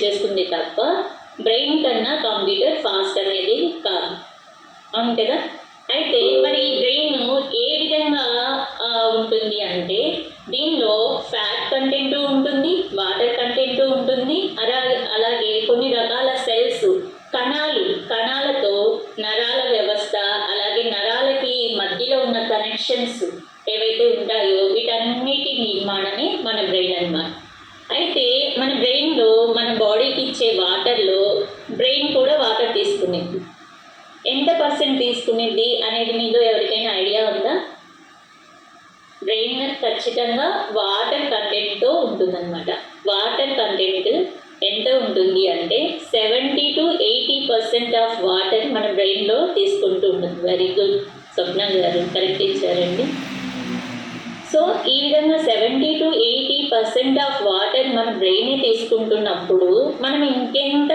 చేస్తుంది తప్ప బ్రెయిన్ కన్నా కంప్యూటర్ ఫాస్ట్ అనేది కాదు. అవును కదా. అయితే మరి ఈ బ్రెయిన్ ఏ విధంగా ఉంటుంది అంటే దీనిలో ఫ్యాట్ కంటెంట్ ఉంటుంది, వాటర్ కంటెంట్ ఉంటుంది, అలాగే కొన్ని రకాల సెల్స్ కణాలతో నరాల వ్యవస్థ, అలాగే నరాలకి మధ్యలో ఉన్న కనెక్షన్స్ ఏవైతే ఉంటాయో వీటన్నిటి నిర్మాణమే మన బ్రెయిన్ అన్నమాట. అయితే మన బ్రెయిన్లో మన బాడీకి ఇచ్చే వాటర్లో బ్రెయిన్ కూడా వాటర్ తీసుకునేది. ఎంత పర్సెంట్ తీసుకునేది అనేది మీలో ఎవరికైనా ఐడియా ఉందా? బ్రెయిన్ ఖచ్చితంగా వాటర్ కంటెంట్తో ఉంటుందన్నమాట. వాటర్ కంటెంట్ ఎంత ఉంటుంది అంటే 70 to 80% ఆఫ్ వాటర్ మన బ్రెయిన్లో తీసుకుంటూ ఉంటుంది. వెరీ గుడ్ స్వప్న గారు, కరెక్ట్ ఇచ్చారండి. సో ఈ విధంగా 70 to 80% ఆఫ్ వాటర్ మన బ్రెయిన్ తీసుకుంటున్నప్పుడు మనం ఇంకెంత